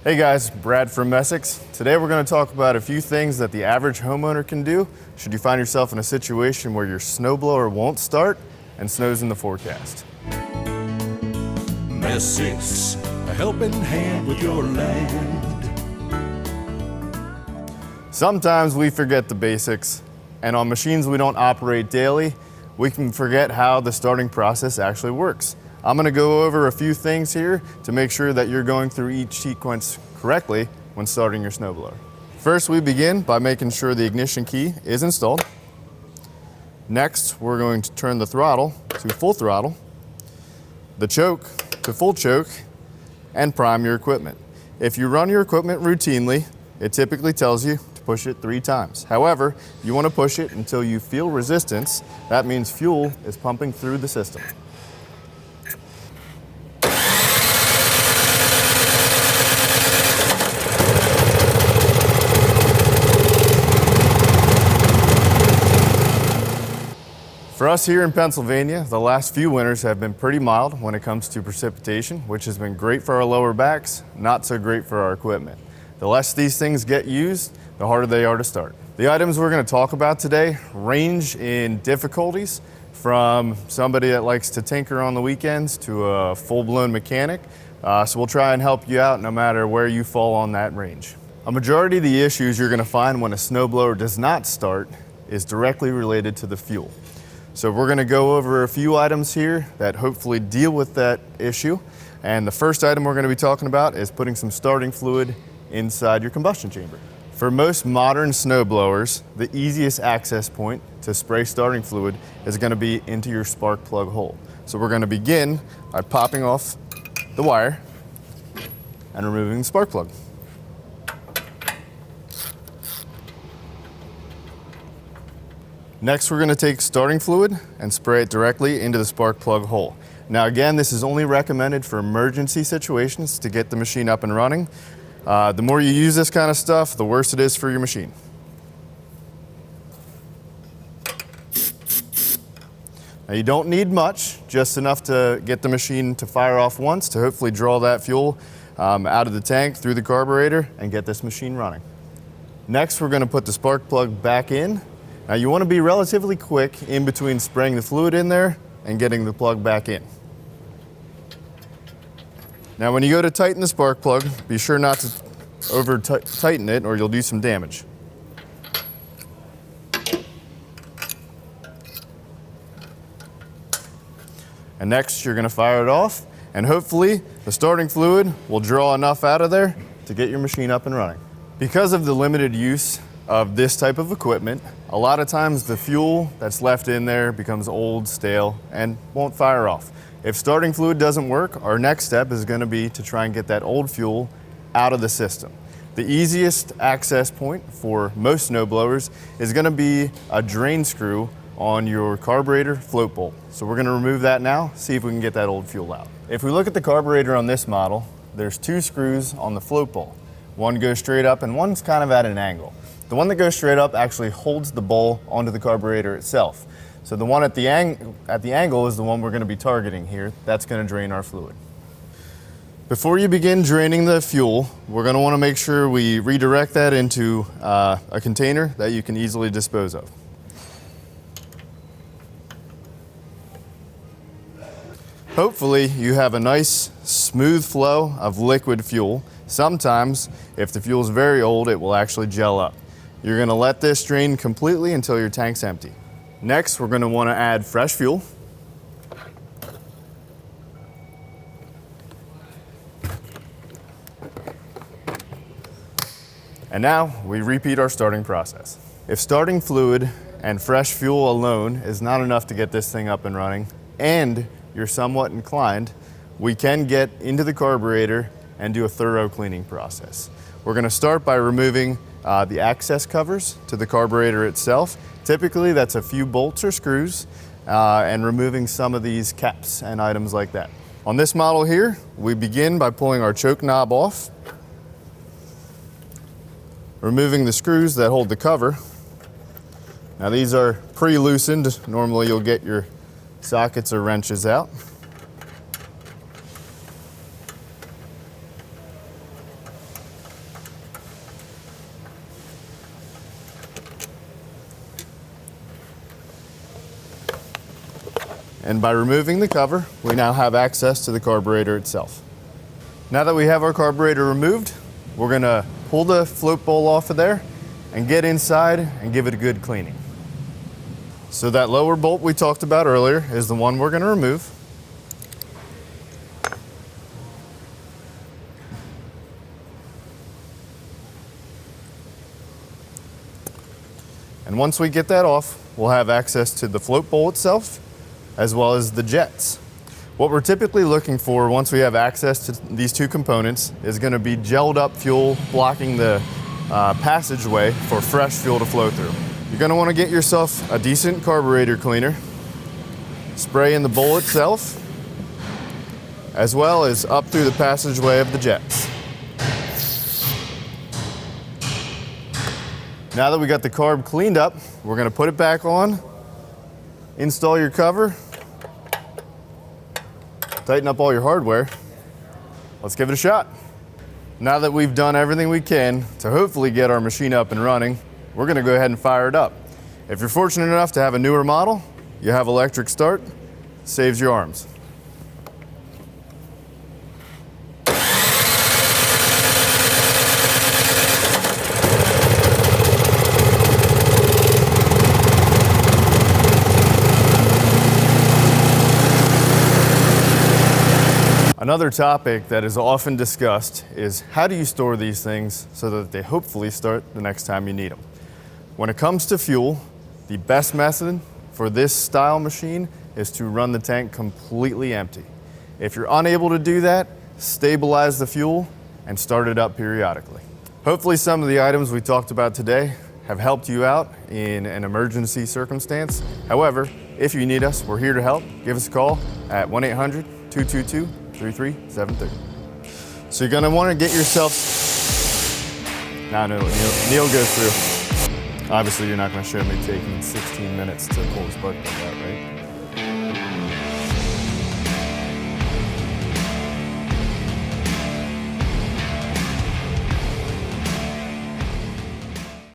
Hey guys, Brad from Messicks. Today we're going to talk about a few things that the average homeowner can do should you find yourself in a situation where your snowblower won't start and snow's in the forecast. Messicks, a helping hand with your land. Sometimes we forget the basics, and on machines we don't operate daily, we can forget how the starting process actually works. I'm going to go over a few things here to make sure that you're going through each sequence correctly when starting your snowblower. First, we begin by making sure the ignition key is installed. Next, we're going to turn the throttle to full throttle, the choke to full choke, and prime your equipment. If you run your equipment routinely, it typically tells you to push it 3 times. However, you want to push it until you feel resistance. That means fuel is pumping through the system. For us here in Pennsylvania, the last few winters have been pretty mild when it comes to precipitation, which has been great for our lower backs, not so great for our equipment. The less these things get used, the harder they are to start. The items we're going to talk about today range in difficulties from somebody that likes to tinker on the weekends to a full-blown mechanic. So we'll try and help you out no matter where you fall on that range. A majority of the issues you're going to find when a snowblower does not start is directly related to the fuel. So we're going to go over a few items here that hopefully deal with that issue. And the first item we're going to be talking about is putting some starting fluid inside your combustion chamber. For most modern snowblowers, the easiest access point to spray starting fluid is going to be into your spark plug hole. So we're going to begin by popping off the wire and removing the spark plug. Next, we're going to take starting fluid and spray it directly into the spark plug hole. Now again, this is only recommended for emergency situations to get the machine up and running. The more you use this kind of stuff, the worse it is for your machine. Now you don't need much, just enough to get the machine to fire off once to hopefully draw that fuel out of the tank through the carburetor and get this machine running. Next, we're going to put the spark plug back in. Now you want to be relatively quick in between spraying the fluid in there and getting the plug back in. Now when you go to tighten the spark plug, be sure not to over tighten it or you'll do some damage. And next you're going to fire it off, and hopefully the starting fluid will draw enough out of there to get your machine up and running. Because of the limited use of this type of equipment, a lot of times the fuel that's left in there becomes old, stale, and won't fire off. If starting fluid doesn't work, our next step is going to be to try and get that old fuel out of the system. The easiest access point for most snowblowers is going to be a drain screw on your carburetor float bolt. So we're going to remove that now, see if we can get that old fuel out. If we look at the carburetor on this model, there's 2 screws on the float bolt. One goes straight up and one's kind of at an angle. The one that goes straight up actually holds the bowl onto the carburetor itself. So the one at the angle is the one we're going to be targeting here. That's going to drain our fluid. Before you begin draining the fuel, we're going to want to make sure we redirect that into a container that you can easily dispose of. Hopefully you have a nice smooth flow of liquid fuel. Sometimes, if the fuel is very old, it will actually gel up. You're going to let this drain completely until your tank's empty. Next, we're going to want to add fresh fuel. And now we repeat our starting process. If starting fluid and fresh fuel alone is not enough to get this thing up and running, and you're somewhat inclined, we can get into the carburetor and do a thorough cleaning process. We're going to start by removing the access covers to the carburetor itself. Typically that's a few bolts or screws, and removing some of these caps and items like that. On this model here, we begin by pulling our choke knob off, removing the screws that hold the cover. Now these are pre-loosened. Normally you'll get your sockets or wrenches out. And by removing the cover, we now have access to the carburetor itself. Now that we have our carburetor removed, we're gonna pull the float bowl off of there and get inside and give it a good cleaning. So that lower bolt we talked about earlier is the one we're gonna remove. And once we get that off, we'll have access to the float bowl itself, as well as the jets. What we're typically looking for once we have access to these two components is gonna be gelled up fuel blocking the passageway for fresh fuel to flow through. You're gonna wanna get yourself a decent carburetor cleaner, spray in the bowl itself, as well as up through the passageway of the jets. Now that we got the carb cleaned up, we're gonna put it back on, install your cover, tighten up all your hardware. Let's give it a shot. Now that we've done everything we can to hopefully get our machine up and running, we're gonna go ahead and fire it up. If you're fortunate enough to have a newer model, you have electric start, saves your arms. Another topic that is often discussed is how do you store these things so that they hopefully start the next time you need them. When it comes to fuel, the best method for this style machine is to run the tank completely empty. If you're unable to do that, stabilize the fuel and start it up periodically. Hopefully some of the items we talked about today have helped you out in an emergency circumstance. However, if you need us, we're here to help. Give us a call at 1-800-222-3373. So you're gonna wanna get yourself, no, Neil goes through. Obviously you're not gonna show me taking 16 minutes to pull the spark plug out, right?